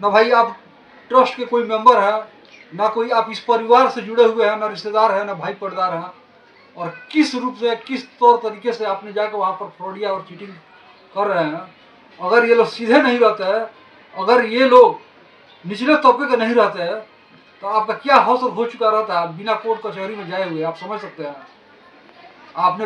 ना भाई आप ट्रस्ट के कोई मेंबर है, ना कोई आप इस परिवार से जुड़े हुए हैं, ना रिश्तेदार है, ना भाई पर्दार हैं। और किस रूप से, किस तौर तरीके से आपने जाकर वहाँ पर फ्रॉडिया और चीटिंग कर रहे हैं। अगर ये लोग सीधे नहीं रहते हैं, अगर ये लोग निचले तबके के नहीं रहते हैं, तो आपका क्या हौसला हो चुका रहता है बिना कोर्ट कचहरी में जाए हुए। आप समझ सकते हैं, आपने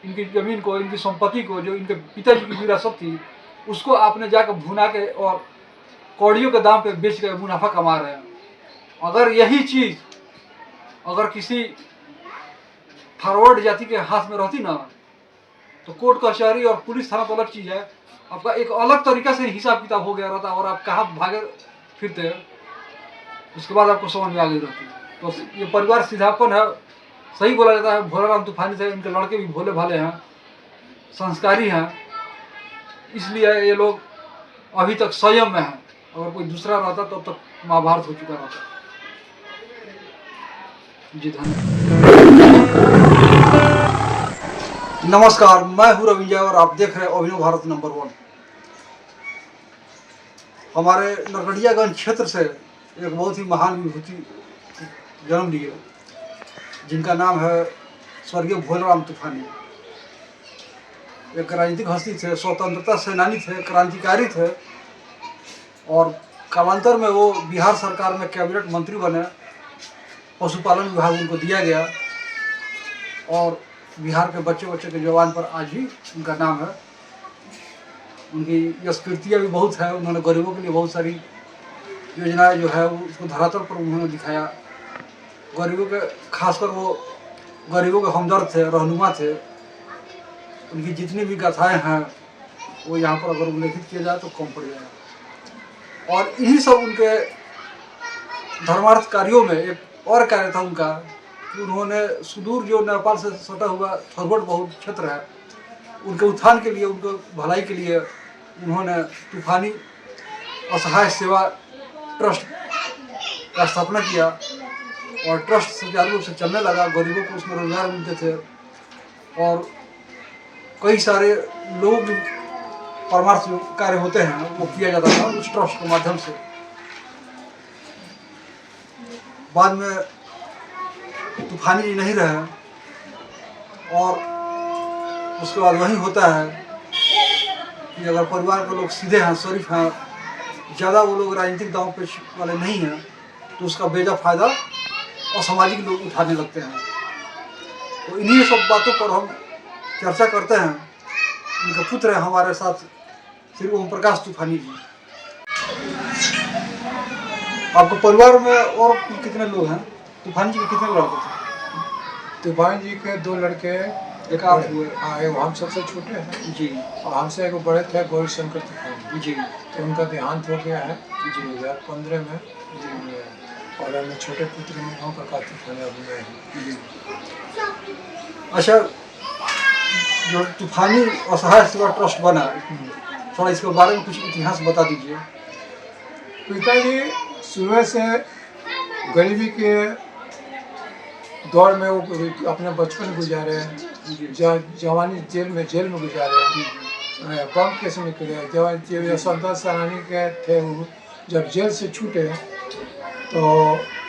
इनकी ज़मीन को, इनकी संपत्ति को, जो इनके पिताजी की विरासत थी, उसको आपने जाकर भुना के और कौड़ियों के दाम पे बेच के मुनाफा कमा रहे हैं। अगर यही चीज़ अगर किसी फॉरवर्ड जाति के हाथ में रहती ना, तो कोर्ट कचहरी और पुलिस थाना तो अलग चीज़ है, आपका एक अलग तरीका से हिसाब किताब हो गया रहता और आप कहाँ भागे फिरते, उसके बाद आपको समझ में आ गई रहती। तो ये परिवार सीधापन है। सही बोला जाता है, भोलाराम तूफानी से इनके लड़के भी भोले भाले हैं, संस्कारी हैं, इसलिए ये लोग अभी तक संयम में हैं। अगर कोई दूसरा रहता तब तक महाभारत हो चुका रहता। जी धन्यवाद। नमस्कार, मैं हूँ रविंजय और आप देख रहे हैं अभिनव भारत नंबर 1। हमारे नरकटियागंज क्षेत्र से एक बहुत ही महान विभूति जन्म लिए, जिनका नाम है स्वर्गीय भोलाराम तूफानी। एक राजनीतिक हस्ती थे, स्वतंत्रता सेनानी थे, क्रांतिकारी थे और कालांतर में वो बिहार सरकार में कैबिनेट मंत्री बने। पशुपालन विभाग उनको दिया गया और बिहार के बच्चे बच्चे के जवान पर आज भी उनका नाम है। उनकी यशकृतियाँ भी बहुत है। उन्होंने गरीबों के लिए बहुत सारी योजनाएं जो है उसको धरातल पर उन्होंने दिखाया। गरीबों के, खासकर वो गरीबों के हमदर्द थे, रहनुमा थे। उनकी जितनी भी गाथाएं हैं वो यहाँ पर अगर उल्लेखित किया जाए तो कम पड़ जाएगा। और इन्हीं सब उनके धर्मार्थ कार्यों में एक और कार्य था उनका कि उन्होंने सुदूर जो नेपाल से सटा हुआ थोरबट बहुत क्षेत्र है, उनके उत्थान के लिए, उनके भलाई के लिए उन्होंने तूफानी असहाय सेवा ट्रस्ट का स्थापना किया और ट्रस्ट सुचारू रूप से चलने लगा। गरीबों को उसमें रोजगार मिलते थे और कई सारे लोग परमार्थ जो कार्य होते हैं वो किया जाता था उस ट्रस्ट के माध्यम से। बाद में तूफानी जी नहीं रहे और उसके बाद वही होता है कि अगर परिवार के लोग सीधे हैं, शरीफ हैं, ज़्यादा वो लोग राजनीतिक दांव पेच वाले नहीं हैं, तो उसका बेजा फायदा असामाजिक लोग उठाने लगते हैं। तो इन्हीं सब बातों पर हम चर्चा करते हैं। उनके पुत्र हैं हमारे साथ, श्री ओम प्रकाश तूफानी जी। आपके परिवार में और कितने लोग हैं? तूफानी जी के कितने लड़के थे? तूफानी जी के 2 लड़के, एक आप हुए। हाँ, एक हम सबसे छोटे हैं जी। और हमसे एक बड़े थे गौरी शंकर तूफानी जी। तो उनका देहांत हो गया है जी 2015 में। जी। और हमें छोटे पुत्र में ओम प्रकाश तूफानी अभी में। जी। अच्छा, जो तूफानी असहाय सेवा ट्रस्ट बना, थोड़ा इसके बारे में कुछ इतिहास बता दीजिए। पिताजी सुबह से गरीबी के दौर में वो अपने बचपन गुजारे, जवानी जेल में गुजारे, बम केस निकले। जब यशवंत सेनानी के थे वो जब जेल से छूटे तो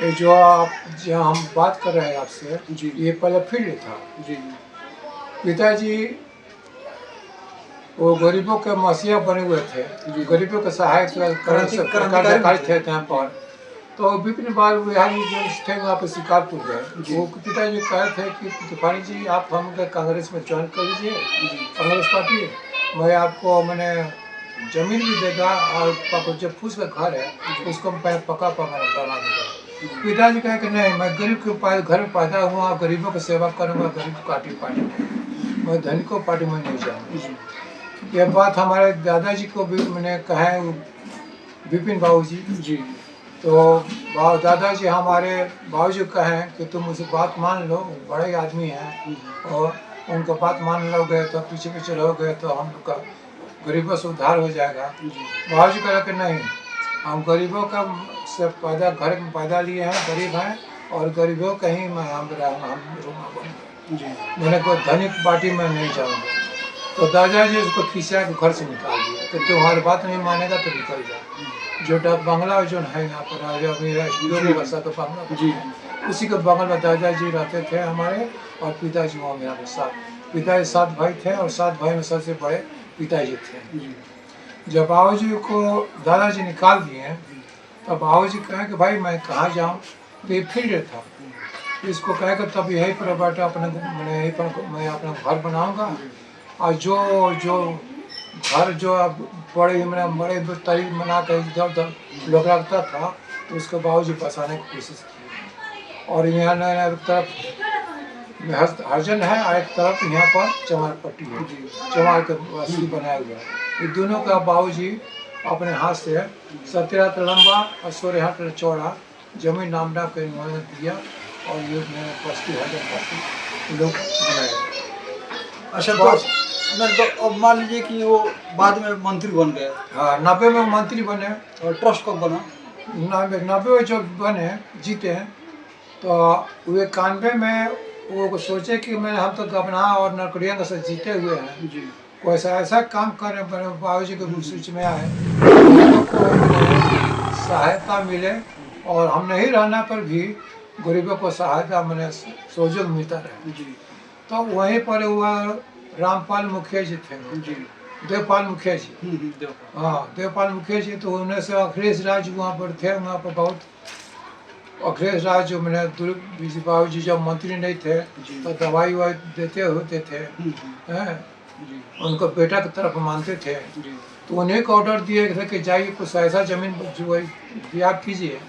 ये जो हम बात कर रहे हैं आपसे, ये पहले फील्ड था। जी। पिताजी वो गरीबों के मसीहा बने हुए थे, गरीबों के सहायक क्रांतिकारी थे यहाँ पर। तो विपिन बाल बिहारी जो थे वहाँ पर शिकारपुर गए। वो पिताजी कह रहे थे कि तूफानी जी आप हम कांग्रेस में ज्वाइन कर लीजिए, कांग्रेस पार्टी, मैं आपको मैंने जमीन भी देगा और जो फूस का घर है उसको मैं पका बना दूँगा। पिताजी कहे कि नहीं, मैं गरीब के घर में पैदा हुआ, गरीबों की सेवा करूँगा, गरीब पार्टी मैं धनिकों पार्टी में नहीं जाऊँगा। यह बात हमारे दादाजी को भी मैंने कहा है, विपिन बाबू जी। तो दादाजी हमारे बाबूजी कहें कि तुम उसे बात मान लो, बड़े आदमी हैं और उनका बात मान लोगे तो पीछे रहोगे तो हम लोग का गरीबों से उद्धार हो जाएगा। बाबूजी कह रहे कि नहीं, हम गरीबों का से पैदा घर में पैदा लिए हैं, गरीब हैं और गरीबों का ही मैं हम मैंने कोई धनिक पार्टी में नहीं जाऊँगा। तो दादाजी उसको खींचा के घर से निकाल दिया कि तुम्हारी बात नहीं मानेगा तो निकल जा। जो डाक बंगला जो है यहाँ पर मेरा स्टूडियो बसा तो बंगला जी उसी के बगल में दादाजी रहते थे हमारे, और पिताजी वहाँ मेरा साथ। पिताजी 7 भाई थे और 7 भाई में सबसे बड़े पिताजी थे। जी जब बाबूजी को दादाजी निकाल दिए तब बाबूजी कहे कि भाई मैं कहाँ जाऊँ, तो ये फील्ड था। इसको कहे कि तब यहीं पर बैठा अपने मैंने यहीं पर मैं अपना घर बनाऊंगा, और जो जो घर जो अब बड़े मैंने बड़े तारीफ बना कर इधर उधर लोग रखता था, तो उसको बाबूजी बसाने की कोशिश की। और यहाँ एक तरफ हरजन है और एक तरफ यहाँ पर चमार पट्टी है, चमार के वासी बनाया हुआ है। ये दोनों का बाबूजी अपने हाथ से 17 हाथ लंबा और 16 हाथ चौड़ा जमीन नामना को इन्होंने दिया, और ये मैंने बस्ती हरजन बस्ती लोग बनाए। अच्छा, तो अब मान लीजिए कि वो बाद में मंत्री बन गए। हाँ, 90 में मंत्री बने। और ट्रस्ट कब बना? 90 में जो बने जीते हैं, तो वो 91 में वो सोचे कि मैं हम तो गबना और नरकड़िया से जीते हुए हैं जी, कोई ऐसा काम करने पर बाबूजी के सोच में आए को सहायता मिले, और हम नहीं रहने पर भी गरीबों को सहायता मैंने सहयोग मिलता रहे। जी तो वहीं पर वह रामपाल मुखिया जी थे, जी देवपाल मुखिया जी। देखो। हाँ, देवपाल मुखिया जी, तो उन्हें से अखिलेश राज वहाँ पर थे। वहाँ पर बहुत अखिलेश राज जो मैंने बाबू जी जब मंत्री नहीं थे तो दवाई ववाई देते होते थे हैं, उनको बेटा की तरफ मानते थे। तो उन्हें को ऑर्डर दिए थे कि जाइए कुछ ऐसा जमीन जो दिया कीजिए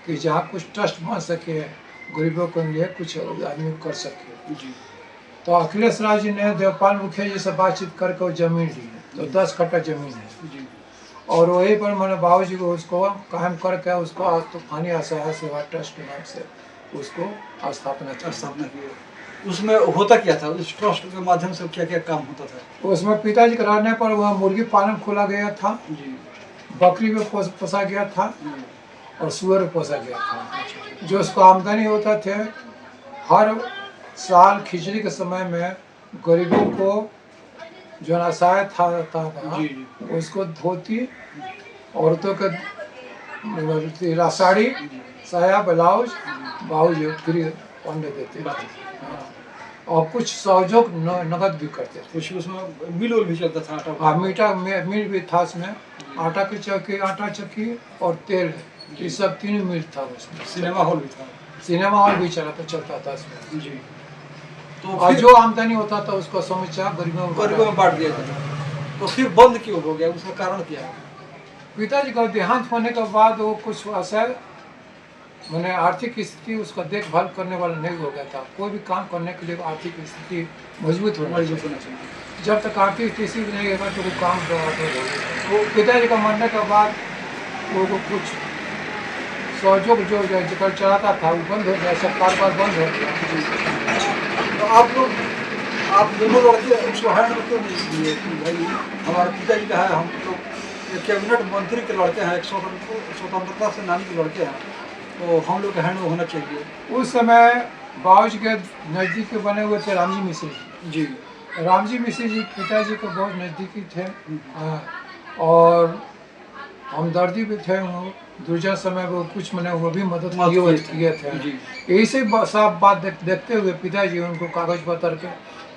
कि जहाँ कुछ ट्रस्ट बन सके, गरीबों के लिए कुछ आदमी कर सके। तो अखिलेश राज जी ने देवपाल मुखिया जी से बातचीत करके वो जमीन ली, तो 10 कट्ठा जमीन है। और वहीं पर मैंने बाबूजी को उसको कायम करके उसको तूफानी असहाय सेवा ट्रस्ट नाम से उसको स्थापना की। उसमें होता क्या था? उस ट्रस्ट के माध्यम से क्या क्या काम होता था? उसमें पिताजी के रहने पर वह मुर्गी पालन खोला गया था, बकरी में पोसा गया था, और सुअर पोसा गया था। जो उसको आमदनी होता थे, हर साल खिचड़ी के समय में गरीबों को जो असहाय था उसको धोती, औरतों के साड़ी साया ब्लाउज बाबूजी फ्री पंडे देते थे। और कुछ सहयोग नगद भी करते थे। कुछ उसमें मिल भी चलता था, आटा? हाँ, मीठा मिल भी था उसमें। आटा की चक्की, आटा चक्की और तेल, ये सब 3 मिल था उसमें। सिनेमा हॉल भी था? सिनेमा हॉल भी चलता था उसमें जी। तो और जो आमदनी होता था उसको समस्या गरीबों में बांट दिया जाता। तो फिर बंद क्यों हो गया? उसका कारण क्या है? पिताजी का देहांत होने के बाद वो कुछ ऐसा मैंने आर्थिक स्थिति उसका देखभाल करने वाला नहीं हो गया था। कोई भी काम करने के लिए आर्थिक स्थिति मजबूत होना चाहिए। जब तक आर्थिक स्थिति नहीं होगा तो वो काम नहीं होगा। वो पिताजी का मरने के बाद वो कुछ सहयोग जो चलाता था वो बंद हो गया, सब कारोबार बंद हो गया। तो आप दोनों लड़के उसको हैंड क्यों नहीं दिए कि भाई हमारे पिताजी का है, हम लोग कैबिनेट मंत्री के लड़के हैं, स्वतंत्रता सेनानी के लड़के हैं, तो हम लोग का हैंड होना चाहिए। उस समय बाबूजी के नज़दीक के बने हुए थे रामजी मिश्र जी। रामजी मिश्र जी पिताजी के बहुत नज़दीकी थे, और हमदर्दी भी थे। वो दूसरा समय वो कुछ मैंने वो भी मदद किए थे। यही से साफ बात देखते हुए पिताजी उनको कागज पत्र के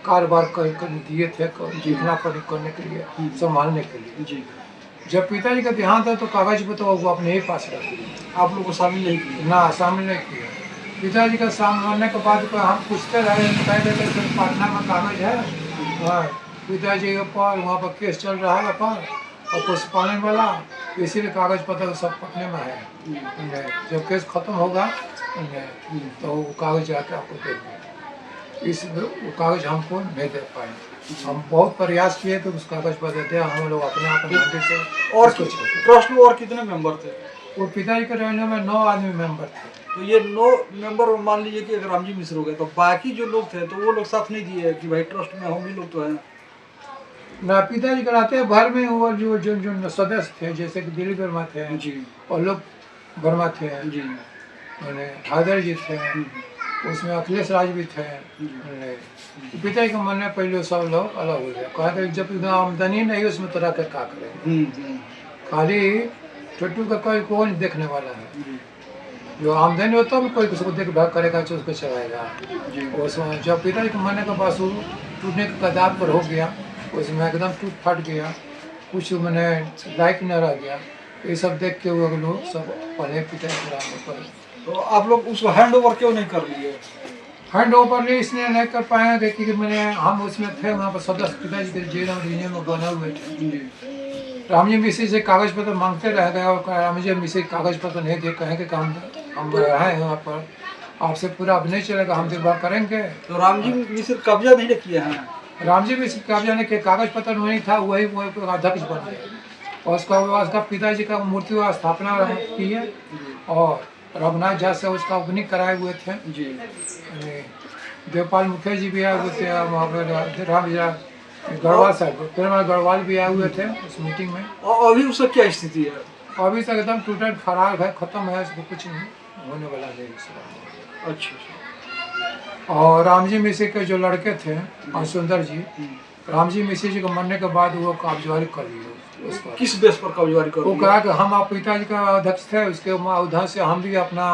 कारोबार कर दिए थे, लिखना पढ़ी करने के लिए, संभालने के लिए। जी। जब पिताजी का देहांत है तो कागज पत्र वो अपने ही पास रख दिए। आप लोग को शामिल नहीं किया? ना, शामिल नहीं किया। पिताजी का सामने के बाद हम पूछते रहे, कह देते थे पटना में कागज है, पिताजी के ऊपर वहाँ पर केस चल रहा है पर और पशुपालन वाला, इसीलिए कागज पत्र सब पटने में है। जब केस खत्म होगा तो वो कागज जाके आपको दे देंगे। इस वो कागज हमको नहीं दे पाए। हम बहुत प्रयास किए तो उस कागज पर देते हैं हम लोग अपने आप से। और ट्रस्ट में और कितने मेंबर थे? वो पिताजी के रहने में 9 आदमी मेंबर थे। तो ये 9 मेंबर मान लीजिए कि अगर रामजी मिश्र हो गए तो बाकी जो लोग थे तो वो लोग साथ नहीं दिए कि भाई ट्रस्ट में हम ही लोग तो हैं? ना, पिताजी कराते भर में वो जो सदस्य थे, जैसे कि दिलीप वर्मा थे जी, और लोग वर्मा थे जी, मैंने हैदर जी थे, उसमें अखिलेश राज भी थे। पिताजी के मन में पहले सब लोग अलग हो गए, कहा कि जब आमदनी नहीं उसमें तरह के क्या करेंगे, खाली टट्टू का कोई नहीं देखने वाला है। जी जो आमदनी होता है कोई उसको देखभाल करेगा तो उसको चलाएगा। जी उसमें जब पिताजी के मरने के बाद वो टूटने के कगार पर हो गया, उसमें एकदम टूट फट गया, कुछ मैंने लायक न रह गया। ये सब देख के वो लोग सब पढ़े पिताजी के राम पर। तो आप लोग उसको हैंड ओवर क्यों नहीं कर लिए? हैंड ओवर इसलिए नहीं कर पाए कि मैंने हम उसमें थे वहाँ पर सदस्य पिताजी के जेल में बने हुए थे। जी रामजी मिश्री से कागज पत्र मांगते रह गए और रामजी मिश्री कागज पत्र नहीं दे, कहेंगे कि हम रहे हैं वहाँ पर, आपसे पूरा अब नहीं चलेगा, हम देखभाल करेंगे। तो रामजी मिश्र कब्जा नहीं किए हैं? रामजी मिश्र कब्जा ने के कागज पत्र नहीं था, वही अध्यक्ष बन गए और उसका पिताजी का मूर्ति का स्थापना की है और रघुनाथ झा से उसका ओपनिंग कराए हुए थे। जी देवपाल मुखिया जी भी आए हुए थे, वहाँ पर राम गढ़वाल साहब पेरुमाल गढ़वाल भी आए हुए थे उस मीटिंग में। और अभी उसका क्या स्थिति है? अभी तक एकदम टूटा फरार है, खत्म है, उसको कुछ नहीं होने वाला है। अच्छा। और रामजी मिश्री के जो लड़के थे सुंदर जी, रामजी मिश्री जी को मरने के बाद वो कब्जारी कर लिए उस पर। किस बेस पर कब्जारी कर वो लिया? कहा कि हम आप पिताजी का अध्यक्ष थे, उसके उधर से हम भी अपना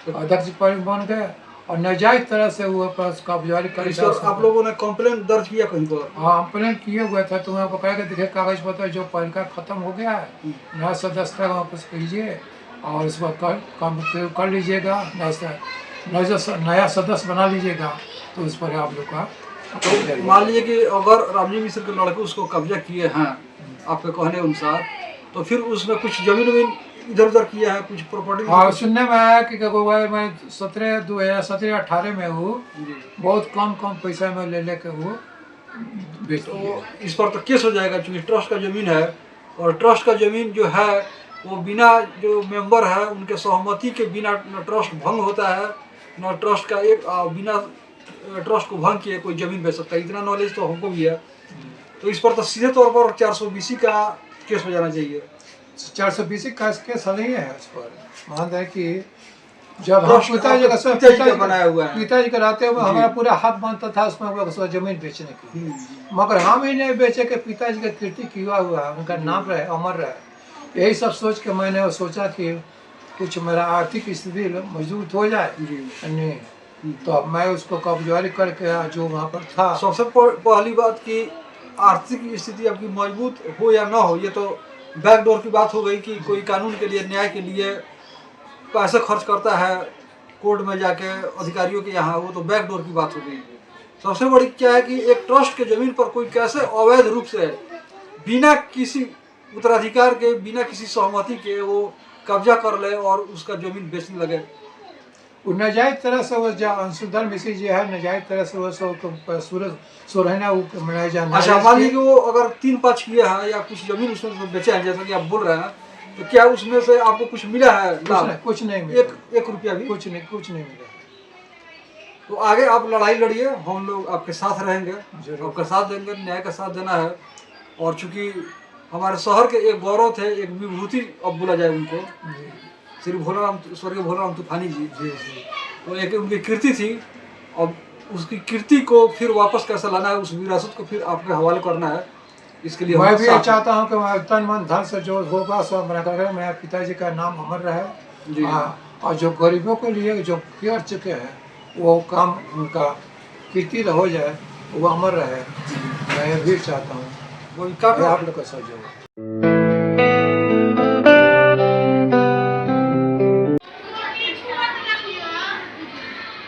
अध्यक्ष बन गए और नाजायज तरह से वो कब्जारी कर। इस पर आप लोगों ने कंप्लेंट दर्ज किया कहीं पर? हाँ कंप्लेन किए हुए थे, तो वहाँ पर कहा कि देखिए कागज पत्र जो पहले का खत्म हो गया है, नया सदस्य वापस कीजिए और इस पर काम कर लीजिएगा, नया सदस्य बना लीजिएगा, तो उस पर आप लोग का। तो मान लीजिए कि अगर रामजी मिश्र के लड़के उसको कब्जा किए हैं आपके कहने अनुसार, तो फिर उसमें कुछ जमीन इधर उधर किया है, कुछ प्रॉपर्टी? हाँ सुनने में आया कि मैं 2017-18 में वो बहुत कम पैसा में ले लेके वो बेच दिया। तो इस पर तो केस हो जाएगा, क्योंकि ट्रस्ट का जमीन है और ट्रस्ट का जमीन जो है वो बिना जो मेंबर है उनके सहमति के बिना न ट्रस्ट भंग होता है, न ट्रस्ट का एक बिना ट्रस्ट को भंग किए कोई जमीन बेच सकता है। इतना नॉलेज तो हमको भी है। तो इस पर तो सीधे तौर पर 420 का केस हो जाना चाहिए। 420 का केस नहीं है उस पर। मान रहे कि जब हम पिताजी का रहते हुए हमारा पूरा हाथ बनता था उसमें जमीन बेचने की, मगर हम ही नहीं बेचे के पिताजी का कीर्ति किया हुआ है, उनका नाम रहे, अमर रहे। यही सब सोच के मैंने सोचा कि कुछ मेरा आर्थिक स्थिति मजबूत हो जाए नहीं, तो अब मैं उसको कब्जारी करके जो वहाँ पर था। सबसे पहली बात कि आर्थिक स्थिति आपकी मजबूत हो या ना हो, ये तो बैकडोर की बात हो गई कि कोई कानून के लिए, न्याय के लिए पैसे खर्च करता है कोर्ट में जाके अधिकारियों के यहाँ, वो तो बैकडोर की बात हो गई। सबसे बड़ी क्या है कि एक ट्रस्ट के जमीन पर कोई कैसे अवैध रूप से बिना किसी उत्तराधिकार के, बिना किसी सहमति के वो कब्जा कर ले और उसका जमीन बेचने लगे। वो नाजायज तरह से वो सुंदर मिश्री जी है, नाजायज तरह से वो सूरज सोरहना वो मनाया जाना। अच्छा मान लीजिए कि वो अगर 3-5 किए हैं या कुछ जमीन उसमें बेचे हैं जैसा कि आप बोल रहे हैं, तो क्या उसमें से आपको कुछ मिला है? कुछ नहीं मिला, एक रुपया भी कुछ नहीं मिला। तो आगे आप लड़ाई लड़िए, हम लोग आपके साथ रहेंगे, आपका साथ देंगे, न्याय का साथ देना है। और चूंकि हमारे शहर के एक गौरव थे, एक विभूति अब बोला जाए उनको, श्री स्वर्गीय भोलाराम तूफानी जी, तो एक उनकी कीर्ति थी। अब उसकी कीर्ति को फिर वापस कैसे लाना है, उस विरासत को फिर आपके हवाले करना है। इसके लिए मैं भी चाहता हूँ कि मैं तन मन धन से जो होगा सब मेरा करें, मेरे पिताजी का नाम अमर रहे और जो गरीबों के लिए जो कर चुके हैं वो काम उनका कीर्ति हो जाए, वो अमर रहे। मैं भी चाहता हूँ आप लोग का सहयोग।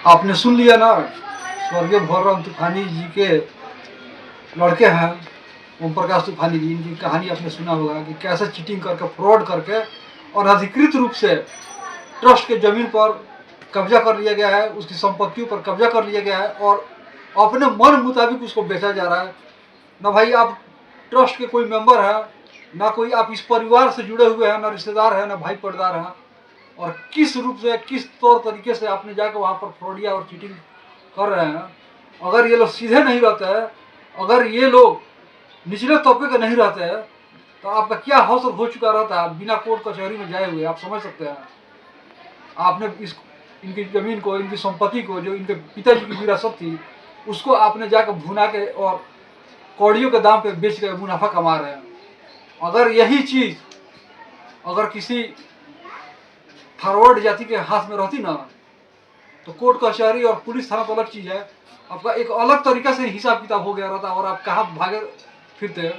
आपने सुन लिया ना, स्वर्गीय भोलाराम तूफानी जी के लड़के हैं ओम प्रकाश तूफानी जी, इनकी कहानी आपने सुना होगा कि कैसे चीटिंग करके, फ्रॉड करके और अधिकृत रूप से ट्रस्ट के जमीन पर कब्जा कर लिया गया है, उसकी संपत्तियों पर कब्जा कर लिया गया है और अपने मन मुताबिक उसको बेचा जा रहा है। ना भाई आप ट्रस्ट के कोई मेंबर है, ना कोई आप इस परिवार से जुड़े हुए हैं, ना रिश्तेदार है, ना भाई पर्दार हैं, और किस रूप से, किस तौर तरीके से आपने जाकर वहाँ पर फ्रॉडिया और चीटिंग कर रहे हैं। अगर ये लोग सीधे नहीं रहते हैं, अगर ये लोग निचले तबके के नहीं रहते हैं, तो आपका क्या हौसला हो चुका रहता है बिना कोर्ट कचहरी में जाए हुए। आप समझ सकते हैं, आपने इनकी ज़मीन को, इनकी संपत्ति को, जो इनके पिताजी की विरासत थी, उसको आपने जाकर भुना के और कौड़ियों के दाम पे बेच के मुनाफा कमा रहे हैं। अगर यही चीज़ अगर किसी फॉरवर्ड जाति के हाथ में रहती ना, तो कोर्ट कचहरी और पुलिस थाना तो अलग चीज़ है, आपका एक अलग तरीका से हिसाब किताब हो गया रहता और आप कहाँ भागे फिरते,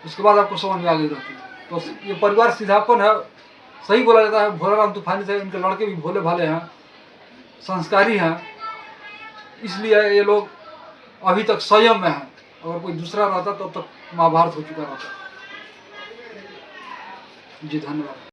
उसके बाद आपको समझ में आ गई रहती। तो ये परिवार सीधापन है, सही बोला जाता है। भोलाराम तूफानी से इनके लड़के भी भोले भाले हैं, संस्कारी हैं, इसलिए ये लोग अभी तक संयम में हैं। अगर कोई दूसरा रहता तो तब तक महाभारत हो चुका रहता। जी धन्यवाद।